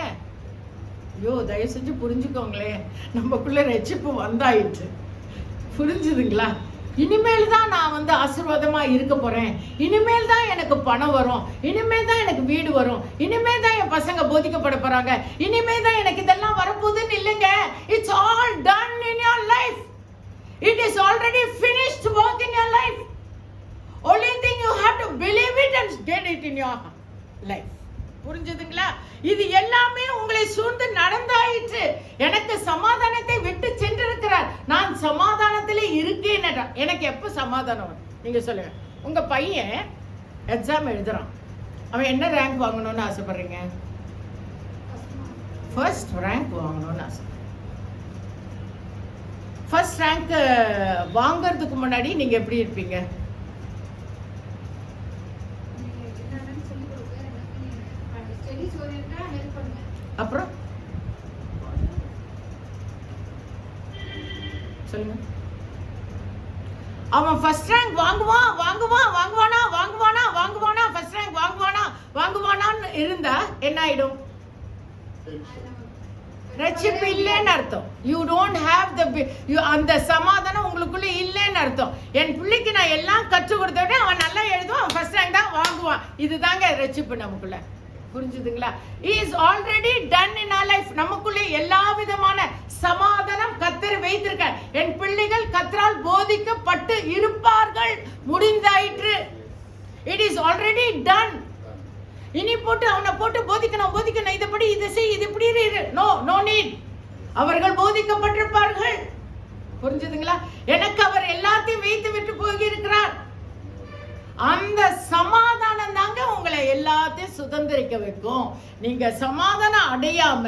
ஐயோ, தயவு செஞ்சு புரிஞ்சுக்கோங்களே, நமக்குள்ள ரட்சிப்பு வந்தாயிற்று. புரிஞ்சுதுங்களா? இனிமேல் தான் நான் ஆசீர்வாதமா இருக்க போறேன். இனிமேல் தான் எனக்கு பணம் வரும். இனிமேல் தான் எனக்கு வீடு வரும். இனிமேல் தான் என் பசங்க போதிக்கப்பட போறாங்க. இனிமேல் தான் எனக்கு இதெல்லாம் வரப்போகுதுன்னு இல்லைங்க. It's all done in your life. It is already finished work in your life. Only thing you have to believe it and get it in your life. புரிஞ்சுதுங்களா? இது எல்லாமே உங்களை சூழ்ந்து நடந்தாயிற்று. எனக்கு சமாதானத்தை விட்டு சென்றிருக்கிறார். நான் சமாதானத்திலே இருக்கேன். எனக்கு எப்ப சமாதானம்? நீங்க சொல்லுங்க. உங்க பையன் எக்ஸாம் எழுதுறான். அவன் என்ன ரேங்க் வாங்கணும்னு ஆசைப்படுறீங்க? ஃபர்ஸ்ட் ரேங்க் வாங்கணும்னு ஆசை. ஃபர்ஸ்ட் ரேங்க் வாங்கறதுக்கு முன்னாடி நீங்க எப்படி இருப்பீங்க? அப்புறம் சொல்லுங்க. அவன் ஃபர்ஸ்ட் ரேங்க் வாங்குவானா ஃபர்ஸ்ட் ரேங்க் வாங்குவானான்னு இருந்தா என்ன ஆயிடும்? ரட்சிப்பு இல்லைன்னு அர்த்தம். யூ டோன்ட் ஹேவ் அந்த சமாதானம் உங்களுக்குள்ள இல்லைன்னு அர்த்தம். என் பிள்ளைக்கு நான் எல்லாம் கற்றுக் கொடுத்தோடனே அவன் நல்லா எழுதுவான், அவன் ஃபர்ஸ்ட் ரேங்க் தான் வாங்குவான். இதுதாங்க ரட்சிப்பு நமக்குள்ள. புரிஞ்சுதுங்களா? He is already done in our life. நமக்குள்ளே எல்லா விதமான சமாதானம் கர்த்தர் வைத்திருக்கார். என் பிள்ளைகள் கர்த்தரால் போதிக்கப்பட்டு இருப்பார்கள், முடிந்தாயிற்று. It is already done. இனி போட்டு அவனை போட்டு போதிக்கணும் இதப்படி இதை செய் இது இப்படி இரு. No need. அவர்கள் போதிக்கப்பட்டிருப்பார்கள். புரிஞ்சுதுங்களா? எனக்கு அவர் எல்லாத்தையும் வைத்து விட்டு போயிருக்கிறார். அந்த சமாதானம் தாங்க உங்களை எல்லாத்தையும் சுதந்திரிக்க வைக்கும். நீங்க சமாதானம் அடையாம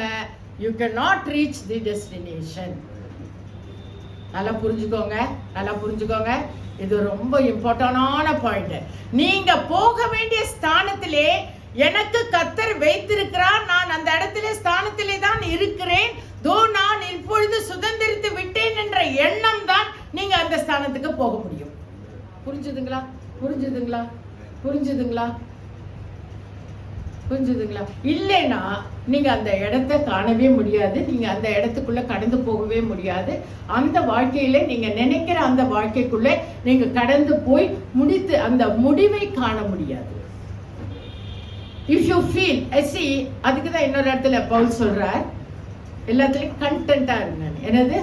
you cannot reach the destination. நல்லா புரிஞ்சுக்கோங்க. இது ரொம்ப இம்பார்ட்டன்டான பாயிண்ட். நீங்க போக வேண்டிய ஸ்தானத்திலே எனக்கு கர்த்தர் வைத்திருக்கிறார். நான் அந்த இடத்திலே ஸ்தானத்திலே தான் இருக்கிறேன். நான் இப்பொழுது சுதந்திரித்து விட்டேன் என்ற எண்ணம் தான் நீங்க அந்த ஸ்தானத்துக்கு போக முடியும். புரிஞ்சுதுங்களா? இல்லைன்னா நீங்க அந்த இடத்தை காணவே முடியாது. நீங்க அந்த இடத்துக்குள்ள கடந்து போகவே முடியாது. அந்த வாழ்க்கையில நீங்க நினைக்கிற அந்த வாழ்க்கைக்குள்ள நீங்க கடந்து போய் முடித்து அந்த முடிவை காண முடியாது. If you feel, அதுக்கு தான் இன்னொரு இடத்துல பவுல் சொல்றார், எல்லாத்துலயும் கண்டென்ட்டா இருங்க. என்னது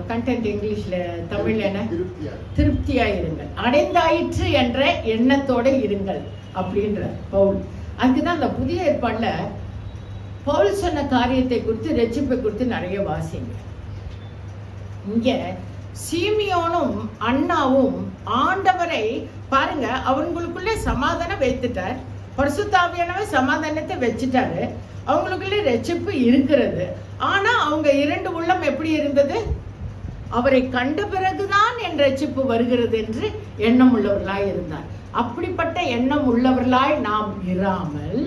கண்டென்ட் இங்கிலீஷ்ல, தமிழ்ல என்ன? திருப்தியா இருங்கள், அடைந்தாயிற்று என்ற எண்ணத்தோட இருங்கள் அப்படின்ற பவுல். அதுக்குதான் அந்த புதிய ஏற்பாடுல பவுல் சொன்ன காரியத்தை குறித்து, ரட்சிப்பை குறித்து நிறைய வாசிங்க. இங்க சீமியோனும் அண்ணாவும் ஆண்டவரை பாருங்க, அவங்களுக்குள்ளே சமாதானம் வைத்துட்டார். பரிசுத்த ஆவியானவர் சமாதானத்தை வச்சுட்டாரு. அவங்களுக்குள்ளே ரட்சிப்பு இருக்கிறது. ஆனா அவங்க இரண்டு உள்ளம் எப்படி இருந்தது? அவரை கண்ட பிறகுதான் என் ரட்சிப்பு வருகிறது என்று எண்ணம் உள்ளவர்களாய் இருந்தார். அப்படிப்பட்ட எண்ணம் உள்ளவர்களாய் நாம் இராமல்,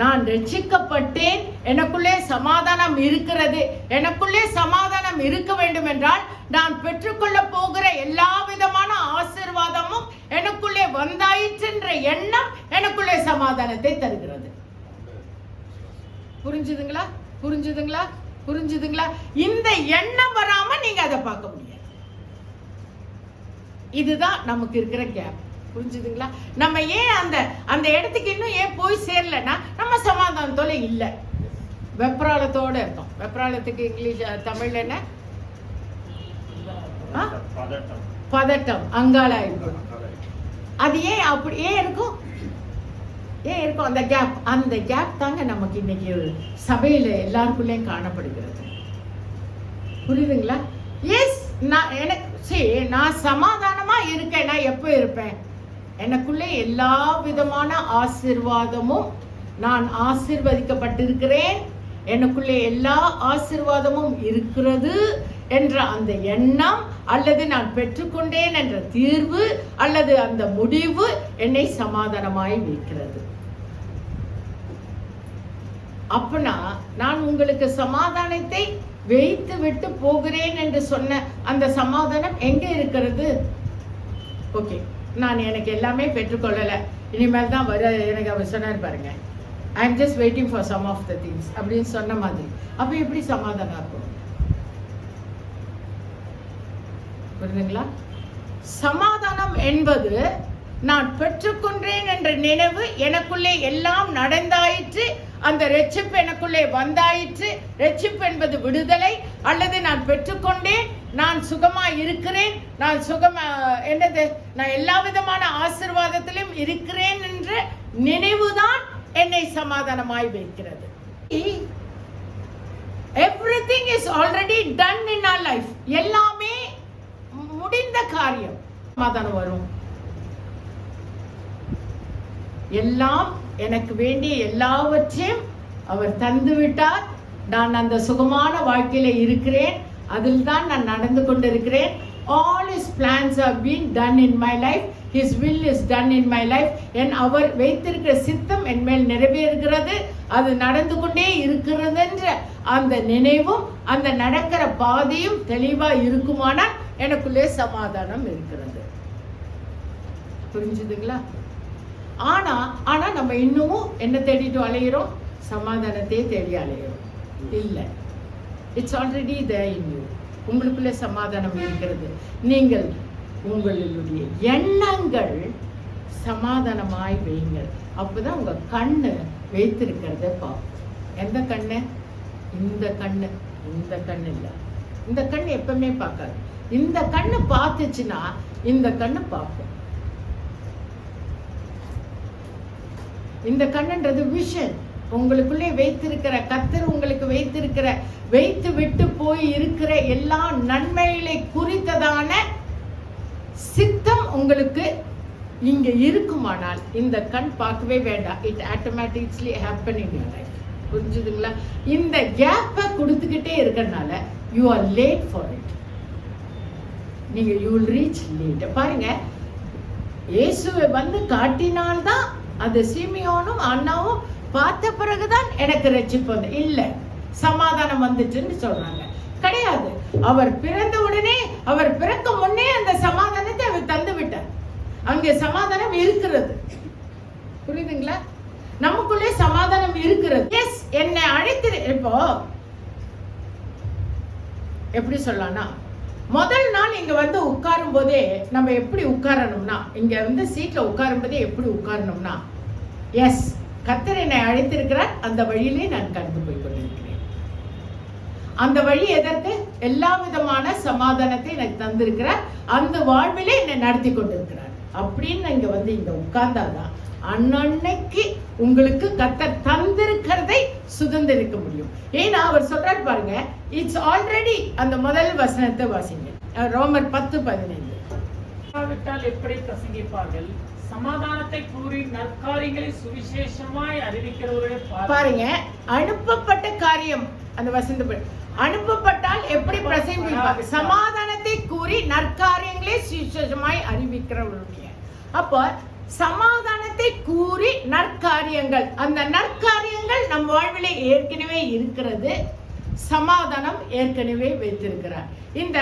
நான் ரட்சிக்கப்பட்டேன், எனக்குள்ளே சமாதானம் இருக்கிறது, எனக்குள்ளே சமாதானம் இருக்க வேண்டும் என்றால் நான் பெற்றுக்கொள்ள போகிற எல்லா விதமான ஆசீர்வாதமும் எனக்குள்ளே வந்தாயிற்று என்ற எண்ணம் எனக்குள்ளே சமாதானத்தை தருகிறது. புரிஞ்சுதுங்களா? இந்த எண்ணம் வராம நீங்க அதை பார்க்க முடியாது. இதுதான் நமக்கு இருக்கிற கேப். புரிஞ்சுதுங்களா? நம்ம ஏன் அந்த இடத்துக்கு இன்னும் ஏன் போய் சேரலன்னா, நம்ம சமாதானத்தோட இல்ல, வெப்ராளத்தோட இருக்கோம். வெப்ராளத்துக்கு இங்கிலீஷ் தமிழ்ல என்ன? பதட்டம், அங்காள இருக்கும். அது ஏன் அப்படி இருக்கும்? அந்த கேப் தாங்க நமக்கு இன்னைக்கு சபையில எல்லாருக்குள்ளேயும் காணப்படுகிறது. புரியுதுங்களா? நான் சமாதானமா இருக்கேன். நான் எப்ப இருப்பேன்? எனக்குள்ளே எல்லா விதமான ஆசீர்வாதமும், நான் ஆசீர்வதிக்கப்பட்டிருக்கிறேன், எனக்குள்ளே எல்லா ஆசீர்வாதமும் இருக்கிறது என்ற அந்த எண்ணம், அல்லது நான் பெற்றுக்கொண்டேன் என்ற தீர்வு, அல்லது அந்த முடிவு என்னை சமாதானமாய் வைக்கிறது. அப்பனா நான் உங்களுக்கு சமாதானத்தை வைத்து விட்டு போகிறேன் என்று சொன்ன அந்த சமாதானம் எங்க இருக்கிறது? ஓகே, நான் எனக்கு எல்லாமே பெற்றுக்கொள்ளல, இனிமேல் தான் வர, எனக்கு அவர் சொன்னார் பாருங்க, I am just waiting for some of the things அப்படின்னு சொன்ன மாதிரி. அப்ப எப்படி சமாதானம் இருக்கும்? புரியுதுங்களா? சமாதானம் என்பது நான் பெற்றுக்கொண்டேன் என்ற நினைவு, எனக்குள்ளே எல்லாம் நடந்தாயிற்று, அந்த ரட்சிப்பு எனக்குள்ளே வந்தாயிற்று. ரட்சிப்பு என்பது விடுதலை, அல்லது நான் பெற்றுக்கொண்டேன், நான் சுகமா இருக்கிறேன், நான் சுகமா என்னது, நான் எல்லா விதமான ஆசீர்வாதத்திலும் இருக்கிறேன் என்ற நினைவுதான் என்னை சமாதானமாய் வைக்கிறது. Everything is already done in our life. எல்லாமே முடிந்த காரியம். சமாதானம் வரும். எல்லாம் எனக்கு வேண்டிய எல்லாவற்றையும் அவர் தந்து விட்டார். நான் அந்த சுகமான வாழ்க்கையில இருக்கிறேன். அதில் தான் நான் நடந்து கொண்டிருக்கிறேன். All his plans have been done in my life. His will is done in my life. அவர் வைத்திருக்கிற சித்தம் என் மேல் நிறைவேறுகிறது, அது நடந்து கொண்டே இருக்கிறது என்ற அந்த நினைவும் அந்த நடக்கிற பாதையும் தெளிவா இருக்குமானால் எனக்குள்ளே சமாதானம் இருக்கிறது. புரிஞ்சுதுங்களா? ஆனா நம்ம இன்னமும் என்ன தேடிட்டு அலைகிறோம்? சமாதானத்தையே தேடி அலையும். இல்லை, it's already there in you. உங்களுக்குள்ளே சமாதானம் இருக்கிறது. நீங்கள் உங்களுடைய எண்ணங்கள் சமாதானமாய் வையுங்கள். அப்போதான் உங்க கண்ணு வைத்திருக்கிறத பார்க்கும். எந்த கண்ணு? இந்த கண்ணு. இந்த கண்ணு இல்லை, இந்த கண்ணு எப்பவுமே பார்க்காது. இந்த கண்ணு பார்த்துச்சுன்னா இந்த கண்ணு பார்க்கும். இந்த கண்ணுன்றது விஷன். உங்களுக்குள்ளே வைத்திருக்கிற கர்த்தர் உங்களுக்கு வைத்து விட்டு போய் இருக்கிற எல்லா நன்மைகளை குறித்ததான சித்தம் உங்களுக்கு இங்க இருக்குமானால் இந்த கண் பார்க்கவே வேண்டாம். It automatically happen in your life. புரிஞ்சுதுங்களா? இந்த கேப்பை கொடுத்துக்கிட்டே இருக்கறனால you are late for it. நீங்க யூ வில் ரீச் லேட். பாருங்க, இயேசுவை வந்து காட்டினால்தான் அது சிமியோனும் அண்ணாவும் பார்த்த பிறகுதான் எனக்கு ரட்சிப்பு வந்து இல்லை, சமாதானம் வந்துச்சுன்னு சொல்றாங்க. கிடையாது. அவர் பிறந்த உடனே, அவர் பிறக்க முன்னே அந்த சமாதானத்தை அவர் தந்து விட்டார். அங்கே சமாதானம் இருக்கிறது. புரியுதுங்களா? நமக்குள்ளே சமாதானம் இருக்கிறது. எஸ், என்னை அழைத்து இப்போ எப்படி சொல்லலாம்னா, முதல் நாள் இங்க வந்து உட்காரும் போதே நம்ம எப்படி உட்காரணும்னா, இங்க வந்து சீட்ல உட்காரும் போதே எப்படி உட்காரணும்னா, எஸ், கர்த்தர் என்னை அழைத்திருக்கிறார், அந்த வழியிலே நான் கடந்து போய் கொண்டிருக்கிறேன். அந்த வழி எதற்கு? எல்லா விதமான சமாதானத்தை எனக்கு தந்திருக்கிறார், அந்த வாழ்விலே என்னை நடத்தி கொண்டிருக்கிறார் அப்படின்னு இங்க வந்து இங்க உட்கார்ந்தாதான் அன்னைக்கு உங்களுக்கு கர்த்தர் தந்திருக்கிறதை சுதந்திரிக்க முடியும். ஏன்னா அவர் சொல்றாரு பாருங்க, இட்ஸ் ஆல்ரெடி. அந்த முதல் வசனத்தை வாசிங்க, ரோமர் 10:15. எப்படி பிரசங்கிப்பார்கள்? சமாதானத்தை கூறி நற்காரியங்களை சுவிசேஷமாய் அறிவிக்கிறவர்களே பாருங்க. அனுப்பப்பட்ட காரியம், அந்த வசந்த அனுப்பப்பட்டால் எப்படி பிரசங்கிப்பார்கள்? சமாதானத்தை கூறி நற்காரியங்களை சுவிசேஷமாய் அறிவிக்கிறவர்களுடைய. அப்போ சமாதானத்தை கூறி நற்காரியங்கள், அந்த நற்காரியங்கள் நம் வாழ்விலே ஏற்கனவே இருக்கிறது. சமாதானம் ஏற்கனவே வைத்திருக்கிறார். இந்த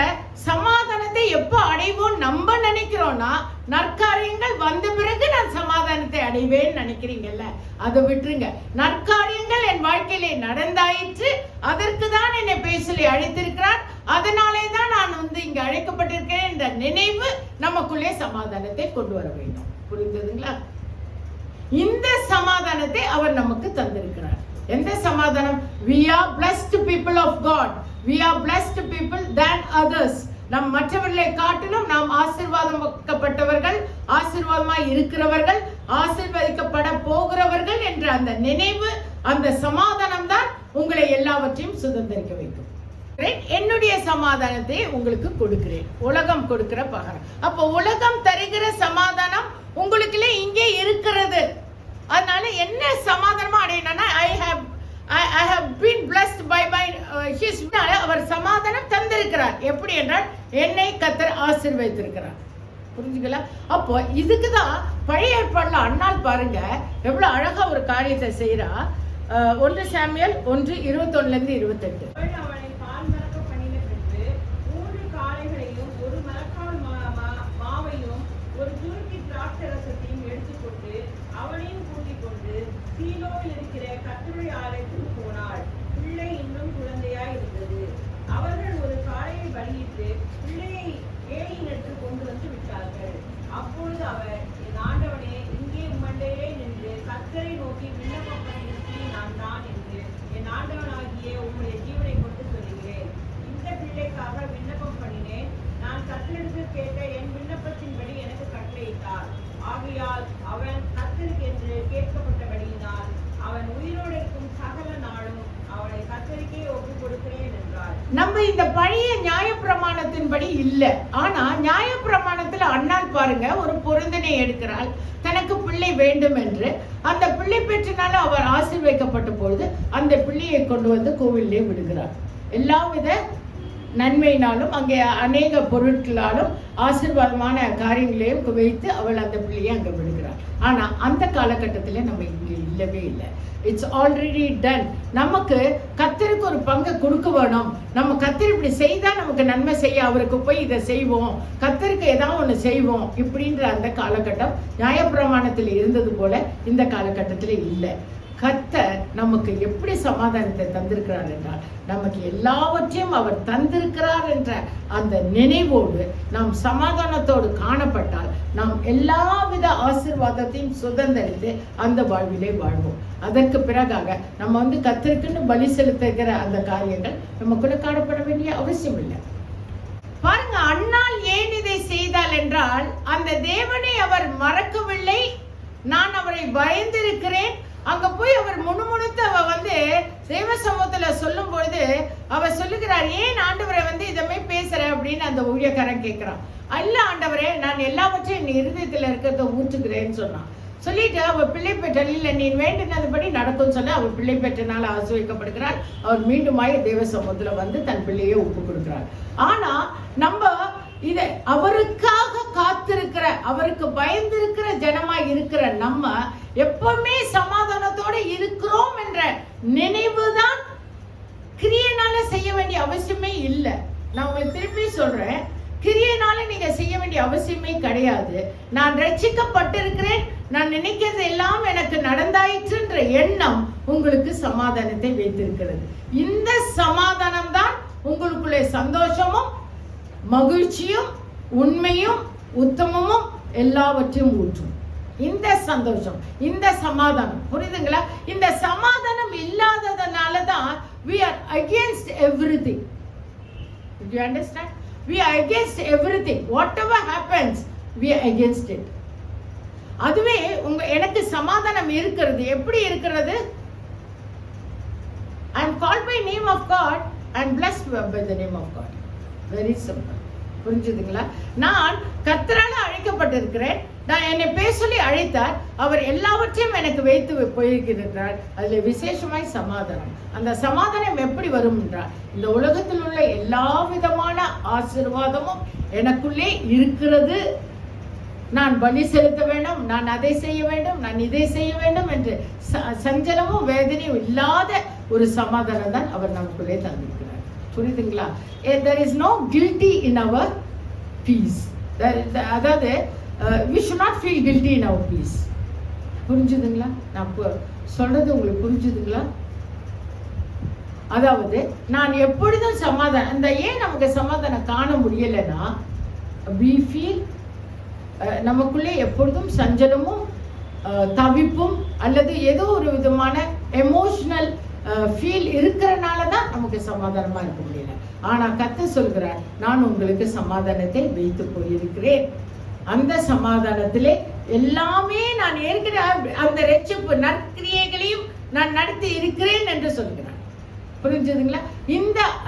சமாதானத்தை எப்போ அடைவோம் நம்ம நினைக்கிறோம்னா, நற்காரியங்கள் வந்த பிறகு நான் சமாதானத்தை அடைவேன்னு நினைக்கிறீங்கல்ல, அதை விட்டுருங்க. நற்காரியங்கள் என் வாழ்க்கையிலே நடந்தாயிற்று, அதற்கு தான் என்னை பேசலி அழைத்திருக்கிறார், அதனாலே தான் நான் வந்து இங்க அழைக்கப்பட்டிருக்கிறேன் என்ற நினைவு நமக்குள்ளே சமாதானத்தை கொண்டு வர வேண்டும். புரிந்ததுங்களா? இந்த சமாதானத்தை அவர் நமக்கு தந்திருக்கிறார். எந்த சமாதானம்? we are blessed people of God, we are blessed people than others. நம் மற்றவர்களை காட்டிலும் நாம் ஆசீர்வாதமாக்கப்பட்டவர்கள், ஆசீர்வாதமாய் இருக்கிறவர்கள், ஆசீர்வதிக்கப்பட போகிறவர்கள் என்ற அந்த நினைவு, அந்த சமாதானம் தான் உங்களை எல்லாவற்றையும் சுதந்திரிக்க வைக்கும். என்னுடைய சமாதானத்தை உங்களுக்கு கொடுக்கிறேன், உலகம் கொடுக்கிற பகரம். அப்போ உலகம் தருகிற சமாதானம் உங்களுக்குள்ளே இங்கே இருக்கிறது. அதனால என்ன சமாதானமா அடையணும்னா, I have been blessed by his. அவர் சமாதானம் தந்திருக்கிறார். எப்படி என்றால், என்னை கர்த்தர் ஆசீர்வதித்திருக்கிறார். புரிஞ்சுக்கலாம்? அப்போ இதுக்குதான் பழைய ஏற்பாடுல அண்ணால் பாருங்க எவ்வளவு அழகா ஒரு காரியத்தை செய்யறா. 1 சாமுவேல் 1:21-28. அவனையும் கூட்டிக் கொண்டு சீலோவில் இருக்கிற கர்த்தருடைய ஆலயத்துக்கு போனாள். பிள்ளை இன்னும் குழந்தையாய் இருந்தது. அவர்கள் ஒரு காளையை பலியிட்டு பிள்ளையை ஏலியினிடத்து கொண்டு வந்து விட்டார்கள். அப்பொழுது அவர், என் ஆண்டவனே, இங்கே உம்மண்டையிலே நின்று கர்த்தரை நோக்கி விண்ணப்பம் பண்ணியிருக்கிறேன் நான் என்று என் ஆண்டவனாகிய உம்முடைய ஜீவனை கொண்டு சொல்லுகிறேன். இந்த பிள்ளைக்காக விண்ணப்பம் பண்ணினேன். நான் கர்த்தரிடத்தில் கேட்ட என் விண்ணப்பத்தின்படி எனக்கு கட்டளையிட்டார். ஆகையால் அவன் கர்த்தருக்கு என்று கேட்கப்பட்டபடியினால் அவன் உயிரோடு இருக்கும் சகல நாளும் அவனை கர்த்தருக்கே ஒப்புக் கொடுக்கிறேன் என்றார். நம்ம இந்த பழைய நியாயப்பிரமாணத்தின்படி இல்ல. ஆனா நியாயப்பிரமாணத்துல அண்ணால் பாருங்க ஒரு பொருந்தனை எடுக்கிறாள். தனக்கு பிள்ளை வேண்டும் என்று அந்த பிள்ளை பெற்றனால அவர் ஆசீர்வதிக்கப்பட்ட பொழுது அந்த பிள்ளையை கொண்டு வந்து கோவிலே விடுகிறார். எல்லாவித நன்மையினாலும் அங்கே அநேக பொருட்களாலும் ஆசீர்வாதமான காரியங்களையும் வைத்து அவள் அந்த பிள்ளையை அங்கே விடுகிறாள். ஆனா அந்த காலகட்டத்தில் நம்ம இங்கே இல்லவே இல்லை. It's already done. நமக்கு கர்த்தருக்கு ஒரு பங்கை கொடுக்க வேணும். நம்ம கர்த்தர் இப்படி செய்தா நமக்கு நன்மை செய்ய, அவருக்கு போய் இதை செய்வோம், கர்த்தருக்கு ஏதாவது ஒன்று செய்வோம் இப்படின்ற அந்த காலகட்டம் நியாயப்பிரமாணத்தில் இருந்தது போல இந்த காலகட்டத்தில் இல்லை. கர்த்தர் நமக்கு எப்படி சமாதானத்தை தந்திருக்கிறார் என்றால், நமக்கு எல்லாவற்றையும் அவர் தந்திருக்கிறார் என்ற அந்த நினைவோடு நாம் சமாதானத்தோடு காணப்பட்டால் நாம் எல்லாவித ஆசீர்வாதத்தையும் சுதந்திரித்து அந்த வாழ்விலே வாழ்வோம். அதற்கு பிறகாக நம்ம கர்த்தருக்குன்னு பலி செலுத்துகிற அந்த காரியங்கள் நமக்குள்ள காணப்பட வேண்டிய அவசியம் இல்லை. பாருங்க, அன்னாள் ஏன் இதை செய்தாள் என்றால், அந்த தேவனை அவர் மறக்கவில்லை, நான் அவரை பயந்திருக்கிறேன். அங்க போய் அவர் முணுமுணுத்து அவ தேவ சமூகத்துல சொல்லும் பொழுது அவர் சொல்லுகிறார், ஏன் ஆண்டவரை இதமே பேசுற அப்படின்னு அந்த ஊழியக்காரன் கேட்கிறான். அல்ல ஆண்டவரே, நான் எல்லாவற்றையும் என் இருதயத்துல இருக்கிறத ஊற்றுகிறேன்னு சொன்னான். சொல்லிட்டு அவர் பிள்ளை பெற்றால், இல்லை நீ வேண்டினதுபடி நடக்கும் சொல்ல அவர் பிள்ளை பெற்றனால ஆசீர்வதிக்கப்படுகிறார். அவர் மீண்டுமாய் தேவ சமூகத்துல தன் பிள்ளையை ஒப்பு கொடுக்கிறார். ஆனா நம்ம இதை அவருக்காக காத்திருக்கிற, அவருக்கு பயந்திருக்கிற ஜனமாய் இருக்கிற நம்ம எப்பவுமே சமாதானத்தோட இருக்கிறோம் என்ற நினைவுதான் கிரியைனால செய்ய வேண்டிய அவசியமே இல்லை. நான் உங்களுக்கு திருப்பி சொல்றேன், கிரியைனால நீங்க செய்ய வேண்டிய அவசியமே கிடையாது. நான் ரட்சிக்கப்பட்டிருக்கிறேன், நான் நினைக்கிறது எல்லாம் எனக்கு நடந்தாயிற்றுன்ற எண்ணம் உங்களுக்கு சமாதானத்தை வைத்திருக்கிறது. இந்த சமாதானம் தான் உங்களுக்குள்ளே சந்தோஷமும் மகிழ்ச்சியும் உண்மையும் உத்தமமும் எல்லாவற்றையும் ஊற்றும். இந்த சந்தோஷம், இந்த சமாதானம், புரியுதுங்களா? இந்த சமாதானம் இல்லாததனால தான் we are against everything. Do you understand? We are against everything. Whatever happens, we are against it. அதுவே எனக்கு சமாதானம் இருக்கிறது. எப்படி இருக்கிறது? I am called by name of God and blessed by the name of God. Very simple. புரிஞ்சுதுங்களா? நான் கர்த்தரால அழைக்கப்பட்டிருக்கிறேன். நான் என்னை பேச சொல்லி அழைத்தார். அவர் எல்லாவற்றையும் எனக்கு வைத்து போயிருக்கிறார். அதுல விசேஷமாய் சமாதானம். அந்த சமாதானம் எப்படி வரும் என்றால், இந்த உலகத்தில் உள்ள எல்லா விதமான ஆசீர்வாதமும் எனக்குள்ளே இருக்கிறது. நான் பலி செலுத்த வேண்டும், நான் அதை செய்ய வேண்டும், நான் இதை செய்ய வேண்டும் என்று சஞ்சலமும் வேதனையும் இல்லாத ஒரு சமாதானம் தான் அவர் நமக்குள்ளே தந்திருக்கிறார். புரியுதுங்களா? There is no guilty in our peace. அதாவது we should not feel guilty in our peace. புரிஞ்சுதுங்களா? நான் சொல்றது உங்களுக்கு புரிஞ்சுதுங்களா? அதாவது நான் எப்பொழுதும் சமாதானம், அந்த ஏன் நமக்கு சமாதானம் காண முடியலைன்னா, we feel நமக்குள்ளே எப்பொழுதும் சஞ்சலமும் தவிப்பும் அல்லது ஏதோ ஒரு விதமான எமோஷனல் ஃபீல் இருக்கிறனால தான் நமக்கு சமாதானமா இருக்க முடியல. ஆனா கர்த்தர் சொல்கிறார், நான் உங்களுக்கு சமாதானத்தை வைத்து போயிருக்கிறேன். அந்த சமாதானத்திலே எல்லாமே நான் ஏற்கனவே அந்த ரட்சிப்பு நற்கிரியைகளையும் நான் நடத்தி இருக்கிறேன் என்று சொல்கிறார். புரிஞ்சுதுங்களா?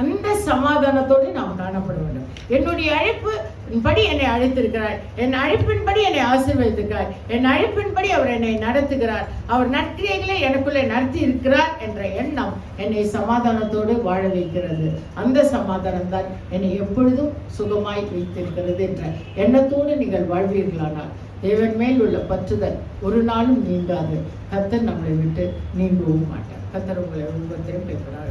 அந்த சமாதானத்தோடு நாம் காணப்பட வேண்டும். என்னுடைய அழைப்பு படி என்னை அழைத்திருக்கிறார், என் அழைப்பின்படி என்னை ஆசீர்வதித்திருக்கிறார், என் அழைப்பின்படி அவர் என்னை நடத்துகிறார், அவர் நற்கிரியைகளை எனக்குள்ளே நடத்தி இருக்கிறார் என்ற எண்ணம் என்னை சமாதானத்தோடு வாழ வைக்கிறது. அந்த சமாதானம் தான் என்னை எப்பொழுதும் சுகமாய் வைத்திருக்கிறது என்ற எண்ணத்தோடு நீங்கள் வாழ்வீர்களானால் தேவன் மேல் உள்ள பற்றுதல் ஒரு நாளும் நீங்காது. கர்த்தர் நம்மளை விட்டு நீங்கவும் மாட்டார். கர்த்தர் உங்களை ஒவ்வொருத்தரும் பேசுகிறார்.